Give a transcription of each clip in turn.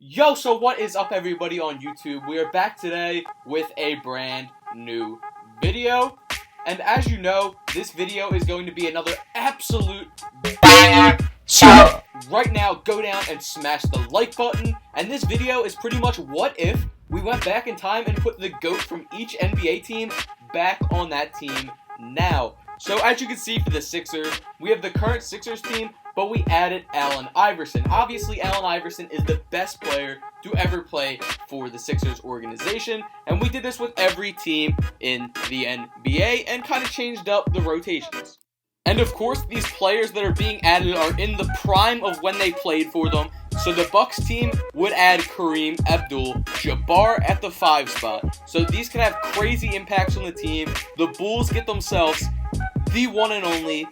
Yo, so what is up everybody on YouTube? We are back today with a brand new video. And as you know, this video is going to be another absolute banger. So right now, go down and smash the like button. And this video is pretty much what if we went back in time and put the GOAT from each NBA team back on that team now. So as you can see for the Sixers, we have the current Sixers team, but we added Allen Iverson. Obviously, Allen Iverson is the best player to ever play for the Sixers organization, and we did this with every team in the NBA and kind of changed up the rotations. And of course, these players that are being added are in the prime of when they played for them. So the Bucks team would add Kareem Abdul-Jabbar at the 5 spot. So these can have crazy impacts on the team. The Bulls get themselves the one and only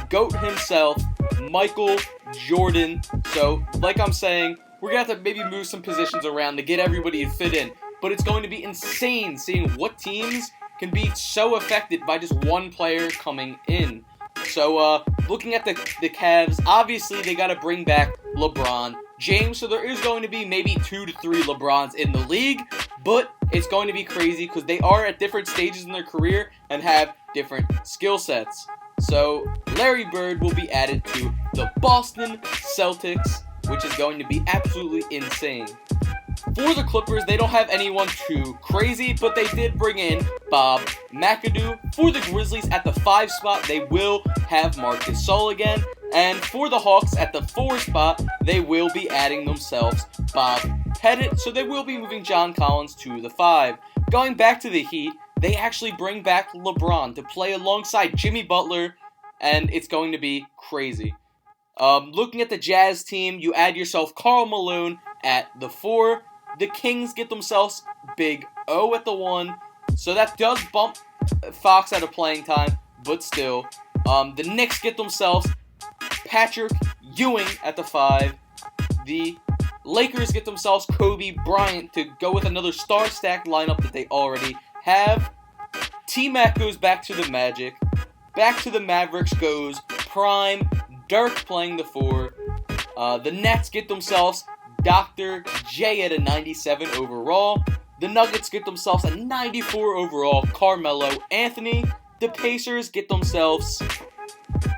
GOAT himself, Michael Jordan. So, like I'm saying, we're going to have to maybe move some positions around to get everybody to fit in. But it's going to be insane seeing what teams can be so affected by just one player coming in. So, looking at the Cavs, obviously they got to bring back LeBron James. So there is going to be maybe 2 to 3 LeBrons in the league. But it's going to be crazy because they are at different stages in their career and have different skill sets. So, Larry Bird will be added to the Boston Celtics, which is going to be absolutely insane. For the Clippers, they don't have anyone too crazy, but they did bring in Bob McAdoo. For the Grizzlies, at the 5 spot, they will have Marc Gasol again. And for the Hawks, at the 4 spot, they will be adding themselves Bob Pettit, so they will be moving John Collins to the 5. Going back to the Heat, they actually bring back LeBron to play alongside Jimmy Butler, and it's going to be crazy. Looking at the Jazz team, you add yourself Karl Malone at the 4. The Kings get themselves Big O at the 1, so that does bump Fox out of playing time, but still. The Knicks get themselves Patrick Ewing at the 5. The Lakers get themselves Kobe Bryant to go with another star-stacked lineup that they already have. T-Mac goes back to the Magic. Back to the Mavericks goes Prime Dirk playing the 4. The Nets get themselves Dr. J at a 97 overall. The Nuggets get themselves a 94 overall Carmelo Anthony. The Pacers get themselves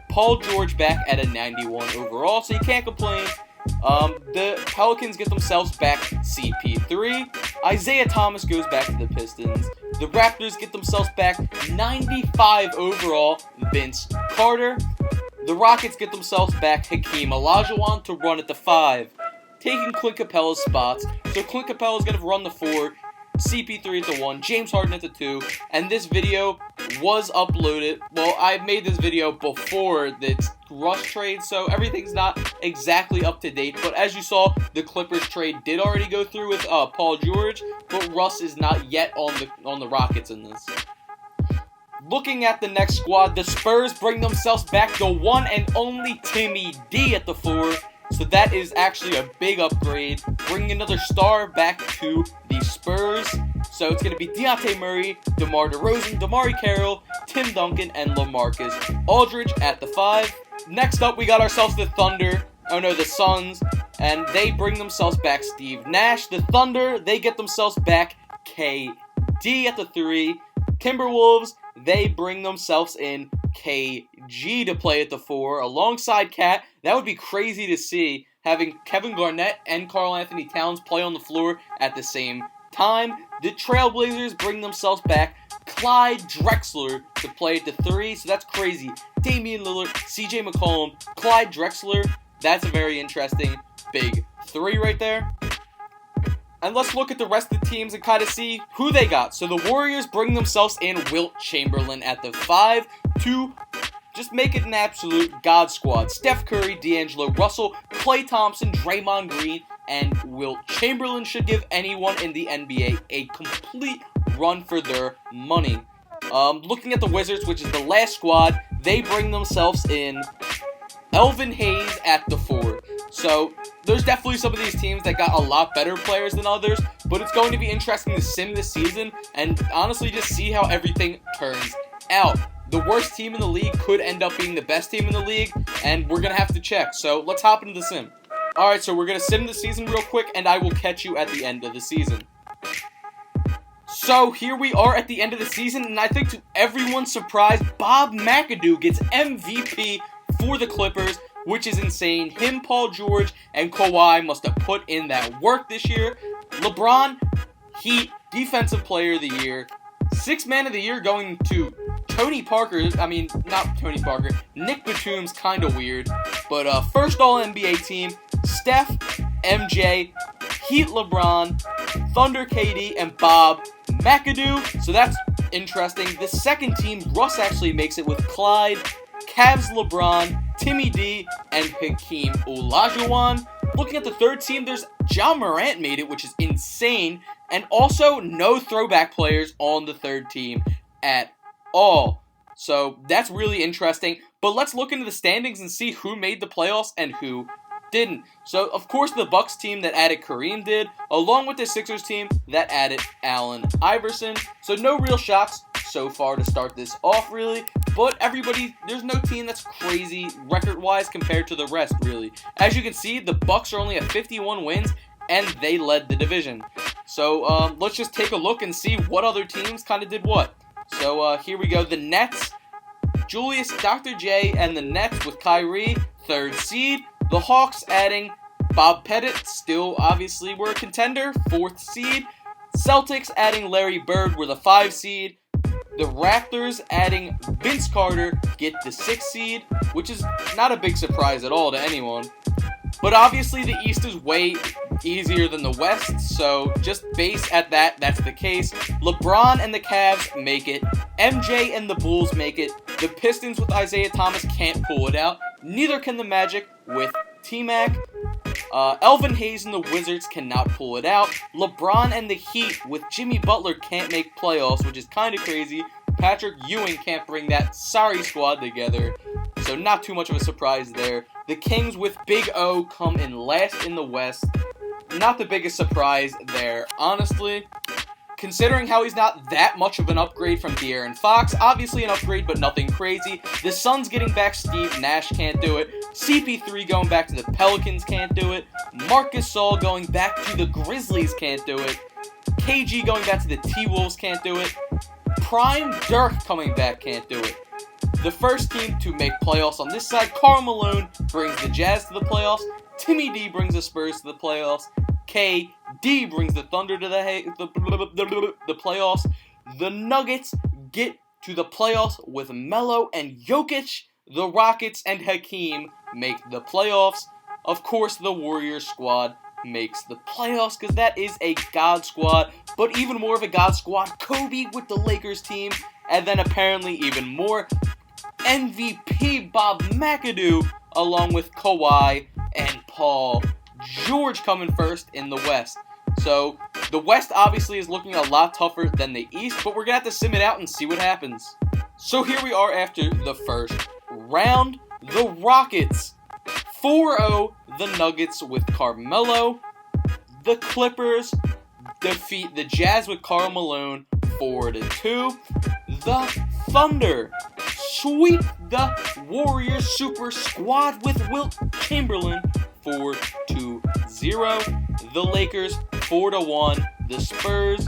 Paul George back at a 91 overall, so you can't complain. The Pelicans get themselves back CP3. Isaiah Thomas goes back to the Pistons. The Raptors get themselves back 95 overall Vince Carter. The Rockets get themselves back Hakeem Olajuwon to run at the 5, taking Clint Capella's spots. So Clint Capella is going to run the 4, CP3 at the 1, James Harden at the 2, and this video was uploaded. Well, I made this video before the Russ trade, so everything's not exactly up to date. But as you saw, the Clippers trade did already go through with Paul George, but Russ is not yet on the Rockets in this. Looking at the next squad, the Spurs bring themselves back the one and only Timmy D at the 4. So that is actually a big upgrade, bringing another star back to the Spurs. So it's going to be Dejounte Murray, DeMar DeRozan, DeMarre Carroll, Tim Duncan, and LaMarcus Aldridge at the 5. Next up, we got ourselves the Suns, and they bring themselves back Steve Nash. The Thunder, they get themselves back KD at the 3. Timberwolves, they bring themselves in KG to play at the 4 alongside Cat. That would be crazy to see, having Kevin Garnett and Karl Anthony Towns play on the floor at the same time. The Trailblazers bring themselves back Clyde Drexler to play at the 3, so that's crazy. Damian Lillard, CJ McCollum, Clyde Drexler, that's a very interesting big 3 right there. And let's look at the rest of the teams and kind of see who they got. So the Warriors bring themselves in Wilt Chamberlain at the 5 to just make it an absolute God squad. Steph Curry, D'Angelo Russell, Klay Thompson, Draymond Green, and Wilt Chamberlain should give anyone in the NBA a complete run for their money. Looking at the Wizards, which is the last squad, they bring themselves in Elvin Hayes at the 4. So there's definitely some of these teams that got a lot better players than others, but it's going to be interesting to sim this season and honestly just see how everything turns out. The worst team in the league could end up being the best team in the league, and we're going to have to check. So let's hop into the sim. Alright, so we're going to sim the season real quick, and I will catch you at the end of the season. So, here we are at the end of the season, and I think to everyone's surprise, Bob McAdoo gets MVP for the Clippers, which is insane. Him, Paul George, and Kawhi must have put in that work this year. LeBron, Heat, Defensive Player of the Year. Sixth Man of the Year going to Tony Parker. I mean, not Tony Parker. Nick Batum's kind of weird. But first All-NBA team, Steph, MJ, Heat LeBron, Thunder KD, and Bob McAdoo. So that's interesting. The second team, Russ actually makes it with Clyde, Cavs LeBron, Timmy D, and Hakeem Olajuwon. Looking at the third team, there's Ja Morant made it, which is insane. And also, no throwback players on the third team at all. So, that's really interesting. But let's look into the standings and see who made the playoffs and who didn't. So, of course, the Bucks team that added Kareem did, along with the Sixers team that added Allen Iverson. So, no real shocks so far to start this off, really. But everybody, there's no team that's crazy record-wise compared to the rest, really. As you can see, the Bucks are only at 51 wins, and they led the division. So, let's just take a look and see what other teams kind of did what. So, here we go. The Nets, Julius, Dr. J, and the Nets with Kyrie, third seed. The Hawks adding Bob Pettit, still obviously were a contender, fourth seed. Celtics adding Larry Bird were the 5 seed. The Raptors adding Vince Carter get the 6th seed, which is not a big surprise at all to anyone. But obviously the East is way easier than the West, so just base at that, that's the case. LeBron and the Cavs make it. MJ and the Bulls make it. The Pistons with Isaiah Thomas can't pull it out. Neither can the Magic with T-Mac. Elvin Hayes and the Wizards cannot pull it out. LeBron and the Heat with Jimmy Butler can't make playoffs, which is kind of crazy. Patrick Ewing can't bring that sorry squad together, so not too much of a surprise there. The Kings with Big O come in last in the West. Not the biggest surprise there, honestly. Considering how he's not that much of an upgrade from De'Aaron Fox, obviously an upgrade, but nothing crazy. The Suns getting back Steve Nash can't do it. CP3 going back to the Pelicans can't do it. Marc Gasol going back to the Grizzlies can't do it. KG going back to the T-Wolves can't do it. Prime Dirk coming back can't do it. The first team to make playoffs on this side, Karl Malone brings the Jazz to the playoffs. Timmy D brings the Spurs to the playoffs. KD brings the Thunder to the playoffs. The Nuggets get to the playoffs with Melo and Jokic. The Rockets and Hakeem make the playoffs. Of course, the Warriors squad makes the playoffs because that is a God squad. But even more of a God squad, Kobe with the Lakers team. And then apparently even more, MVP Bob McAdoo along with Kawhi and Paul George coming first in the West. So, the West obviously is looking a lot tougher than the East, but we're going to have to sim it out and see what happens. So here we are after the first round. The Rockets 4-0 the Nuggets with Carmelo. The Clippers defeat the Jazz with Karl Malone 4-2. The Thunder sweep the Warriors Super Squad with Wilt Chamberlain 4-0. The Lakers 4-1. The Spurs.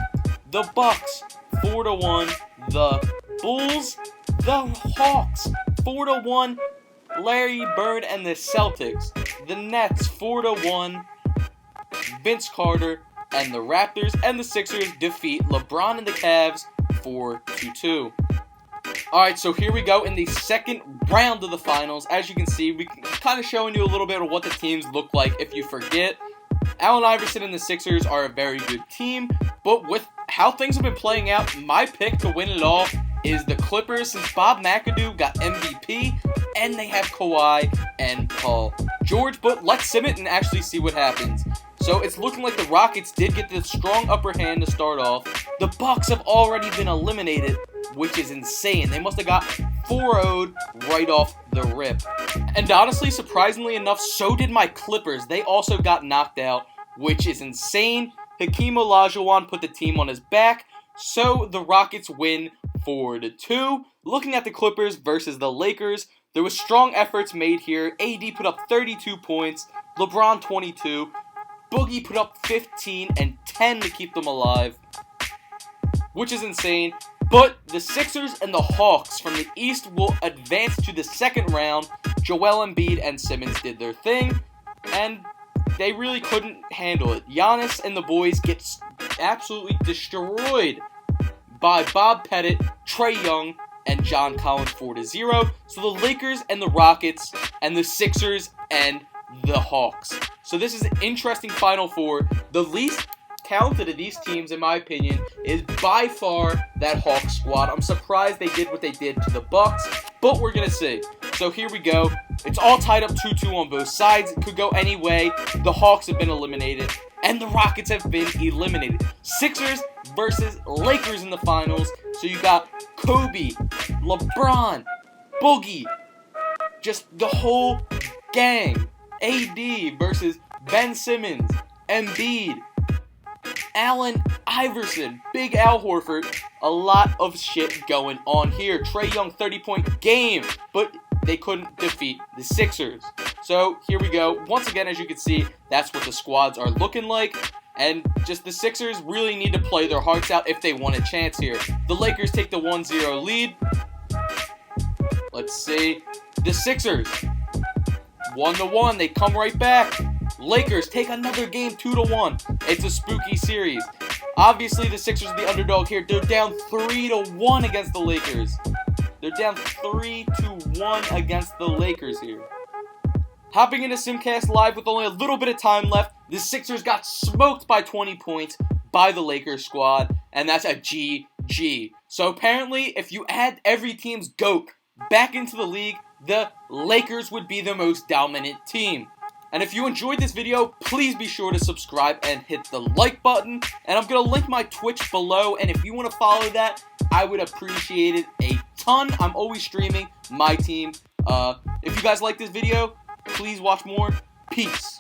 The Bucks 4-1. The Bulls. The Hawks 4-1. Larry Bird and the Celtics. The Nets 4-1. Vince Carter and the Raptors and the Sixers defeat LeBron and the Cavs 4-2. Alright, so here we go in the second round of the finals. As you can see, we kind of showing you a little bit of what the teams look like if you forget. Allen Iverson and the Sixers are a very good team, but with how things have been playing out, my pick to win it all is the Clippers since Bob McAdoo got MVP and they have Kawhi and Paul George. But let's sim it and actually see what happens. So it's looking like the Rockets did get the strong upper hand to start off. The Bucks have already been eliminated, which is insane. They must have got 4-0'd right off the rip. And honestly, surprisingly enough, so did my Clippers. They also got knocked out, which is insane. Hakeem Olajuwon put the team on his back, so the Rockets win 4-2. Looking at the Clippers versus the Lakers, There was strong efforts made here. AD put up 32 points, LeBron 22, Boogie put up 15 and 10 to keep them alive, which is insane. But the Sixers and the Hawks from the East will advance to the second round. Joel Embiid and Simmons did their thing, and they really couldn't handle it. Giannis and the boys get absolutely destroyed by Bob Pettit, Trae Young, and John Collins 4-0. So the Lakers and the Rockets and the Sixers and the Hawks. So this is an interesting Final Four. The least talented of these teams, in my opinion, is by far that Hawks squad. I'm surprised they did what they did to the Bucks, but we're going to see. So here we go. It's all tied up 2-2 on both sides. It could go any way. The Hawks have been eliminated, and the Rockets have been eliminated. Sixers versus Lakers in the finals. So you got Kobe, LeBron, Boogie, just the whole gang. AD versus Ben Simmons, Embiid, Allen Iverson, Big Al Horford. A lot of shit going on here. Trae Young, 30-point game, but they couldn't defeat the Sixers. So here we go. Once again, as you can see, that's what the squads are looking like. And just the Sixers really need to play their hearts out if they want a chance here. The Lakers take the 1-0 lead. Let's see. The Sixers, 1-1. They come right back. Lakers take another game 2-1. It's a spooky series. Obviously, the Sixers are the underdog here. They're down 3-1 against the Lakers. They're down 3-1 against the Lakers here. Hopping into Simcast Live with only a little bit of time left, the Sixers got smoked by 20 points by the Lakers squad, and that's a GG. So apparently, if you add every team's GOAT back into the league, the Lakers would be the most dominant team. And if you enjoyed this video, please be sure to subscribe and hit the like button. And I'm going to link my Twitch below, and if you want to follow that, I would appreciate it a ton. I'm always streaming my team. If you guys like this video, please watch more. Peace.